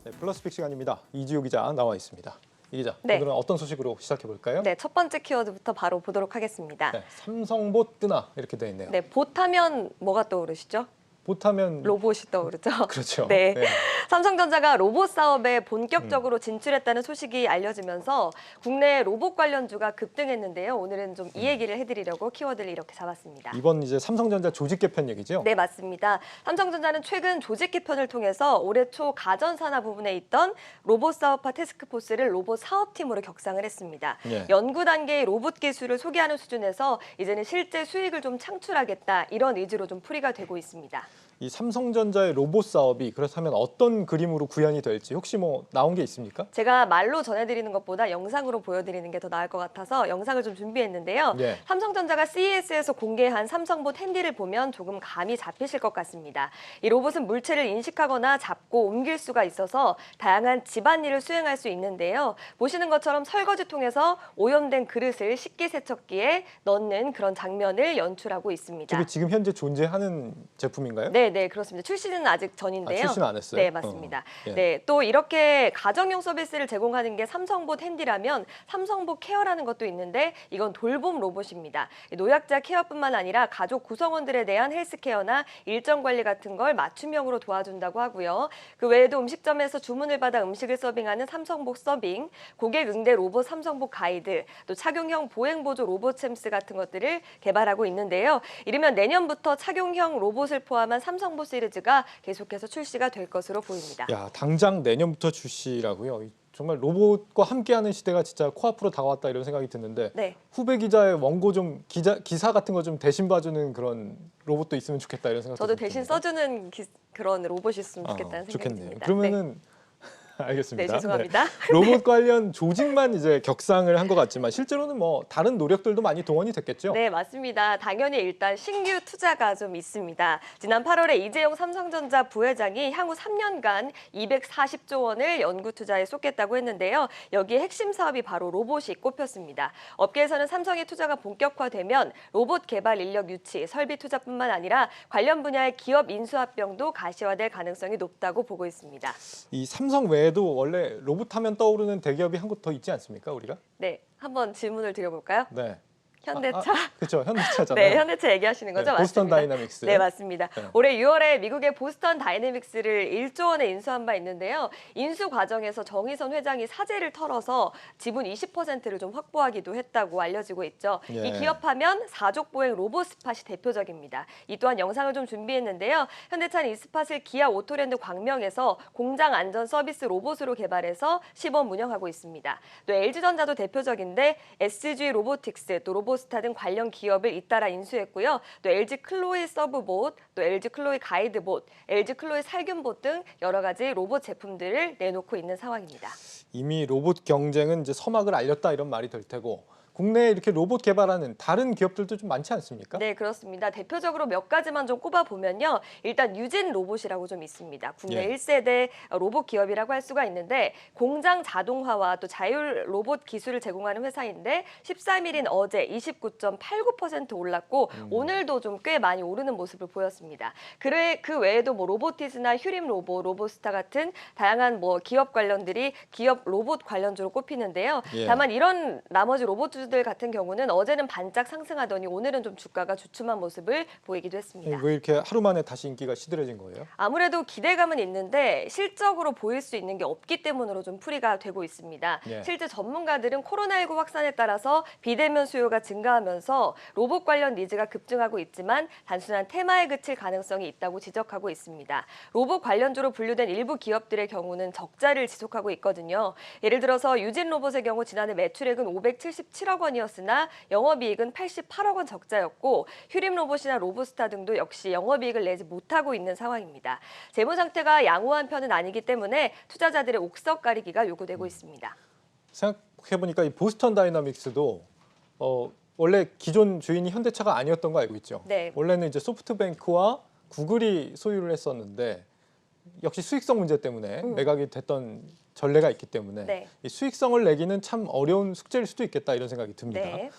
네, 플러스픽 시간입니다. 이지우 기자 나와 있습니다. 이 기자, 네. 오늘은 어떤 소식으로 시작해 볼까요? 네, 첫 번째 키워드부터 바로 보도록 하겠습니다. 네, 삼성봇 뜨나 이렇게 돼 있네요. 네, 봇하면 뭐가 떠오르시죠? 봇하면 로봇이 떠오르죠. 그렇죠. 네. 네. 삼성전자가 로봇 사업에 본격적으로 진출했다는 소식이 알려지면서 국내 로봇 관련주가 급등했는데요. 오늘은 좀 이 얘기를 해드리려고 키워드를 이렇게 잡았습니다. 이번 이제 삼성전자 조직 개편 얘기죠? 네, 맞습니다. 삼성전자는 최근 조직 개편을 통해서 올해 초 가전산하 부분에 있던 로봇 사업화 태스크포스를 로봇 사업팀으로 격상을 했습니다. 예. 연구 단계의 로봇 기술을 소개하는 수준에서 이제는 실제 수익을 좀 창출하겠다 이런 의지로 좀 풀이가 되고 있습니다. 이 삼성전자의 로봇 사업이 그렇다면 어떤 그림으로 구현이 될지 혹시 뭐 나온 게 있습니까? 제가 말로 전해드리는 것보다 영상으로 보여드리는 게 더 나을 것 같아서 영상을 좀 준비했는데요. 네. 삼성전자가 CES에서 공개한 삼성봇 핸디를 보면 조금 감이 잡히실 것 같습니다. 이 로봇은 물체를 인식하거나 잡고 옮길 수가 있어서 다양한 집안일을 수행할 수 있는데요. 보시는 것처럼 설거지통에서 오염된 그릇을 식기세척기에 넣는 그런 장면을 연출하고 있습니다. 저게 지금 현재 존재하는 제품인가요? 네, 그렇습니다. 출시는 아직 전인데요. 출시는 안 했어요? 네, 맞습니다. 예. 네, 또 이렇게 가정용 서비스를 제공하는 게 삼성봇 핸디라면 삼성봇 케어라는 것도 있는데 이건 돌봄 로봇입니다. 노약자 케어뿐만 아니라 가족 구성원들에 대한 헬스케어나 일정 관리 같은 걸 맞춤형으로 도와준다고 하고요. 그 외에도 음식점에서 주문을 받아 음식을 서빙하는 삼성봇 서빙, 고객 응대 로봇 삼성봇 가이드, 또 착용형 보행보조 로봇 챔스 같은 것들을 개발하고 있는데요. 이르면 내년부터 착용형 로봇을 포함한 삼성봇 시리즈가 계속해서 출시가 될 것으로 보입니다. 야, 당장 내년부터 출시라고요. 정말 로봇과 함께하는 시대가 진짜 코앞으로 다가왔다 이런 생각이 드는데 네. 후배 기자의 원고 좀 기사 같은 거 좀 대신 봐주는 그런 로봇도 있으면 좋겠다 이런 생각도 저도 좀 대신 듭니다. 써주는 그런 로봇이 있으면 좋겠다는 생각이 좋겠네요. 듭니다. 그러면은 알겠습니다. 네, 죄송합니다. 네. 로봇 관련 조직만 이제 격상을 한 것 같지만 실제로는 뭐 다른 노력들도 많이 동원이 됐겠죠? 네, 맞습니다. 당연히 일단 신규 투자가 좀 있습니다. 지난 8월에 이재용 삼성전자 부회장이 향후 3년간 240조 원을 연구 투자에 쏟겠다고 했는데요. 여기에 핵심 사업이 바로 로봇이 꼽혔습니다. 업계에서는 삼성의 투자가 본격화되면 로봇 개발 인력 유치, 설비 투자뿐만 아니라 관련 분야의 기업 인수합병도 가시화될 가능성이 높다고 보고 있습니다. 이 삼성 외에도 원래 로봇 하면 떠오르는 대기업이 한 곳 더 있지 않습니까, 우리가? 네, 한번 질문을 드려볼까요? 네. 현대차? 그렇죠. 현대차잖아요. 네, 현대차 얘기하시는 거죠? 네, 보스턴 맞습니다. 다이나믹스. 네, 맞습니다. 네. 올해 6월에 미국의 보스턴 다이내믹스를 1조 원에 인수한 바 있는데요. 인수 과정에서 정의선 회장이 사재를 털어서 지분 20%를 좀 확보하기도 했다고 알려지고 있죠. 예. 이 기업하면 사족 보행 로봇 스팟이 대표적입니다. 이 또한 영상을 좀 준비했는데요. 현대차는 이 스팟을 기아 오토랜드 광명에서 공장 안전 서비스 로봇으로 개발해서 시범 운영하고 있습니다. 또 LG전자도 대표적인데 SG 로보틱스, 또 로보스타 등 관련 기업을 잇따라 인수했고요. 또 LG 클로이 서브봇, 또 LG 클로이 가이드봇, LG 클로이 살균봇 등 여러 가지 로봇 제품들을 내놓고 있는 상황입니다. 이미 로봇 경쟁은 이제 서막을 알렸다 이런 말이 될 테고 국내에 이렇게 로봇 개발하는 다른 기업들도 좀 많지 않습니까? 네, 그렇습니다. 대표적으로 몇 가지만 좀 꼽아보면요. 일단 유진 로봇이라고 좀 있습니다. 국내 예. 1세대 로봇 기업이라고 할 수가 있는데 공장 자동화와 또 자율 로봇 기술을 제공하는 회사인데 13일인 어제 29.89% 올랐고 오늘도 좀 꽤 많이 오르는 모습을 보였습니다. 그 외에도 뭐 로보티스나 휴림 로봇, 로보스타 같은 다양한 뭐 기업 관련들이 기업 로봇 관련주로 꼽히는데요. 예. 다만 이런 나머지 로봇주들 같은 경우는 어제는 반짝 상승하더니 오늘은 좀 주가가 주춤한 모습을 보이기도 했습니다. 왜 이렇게 하루 만에 다시 인기가 시들해진 거예요? 아무래도 기대감은 있는데 실적으로 보일 수 있는 게 없기 때문으로 좀 풀이가 되고 있습니다. 예. 실제 전문가들은 코로나19 확산에 따라서 비대면 수요가 증가하면서 로봇 관련 니즈가 급증하고 있지만 단순한 테마에 그칠 가능성이 있다고 지적하고 있습니다. 로봇 관련주로 분류된 일부 기업들의 경우는 적자를 지속하고 있거든요. 예를 들어서 유진 로봇의 경우 지난해 매출액은 577억 원이었으나 영업이익은 88억 원 적자였고 휴림 로봇이나 로보스타 등도 역시 영업이익을 내지 못하고 있는 상황입니다. 재무 상태가 양호한 편은 아니기 때문에 투자자들의 옥석 가리기가 요구되고 있습니다. 생각해보니까 이 보스턴 다이나믹스도 원래 기존 주인이 현대차가 아니었던 거 알고 있죠? 네. 원래는 이제 소프트뱅크와 구글이 소유를 했었는데 역시 수익성 문제 때문에 매각이 됐던 전례가 있기 때문에 네. 이 수익성을 내기는 참 어려운 숙제일 수도 있겠다 이런 생각이 듭니다. 네.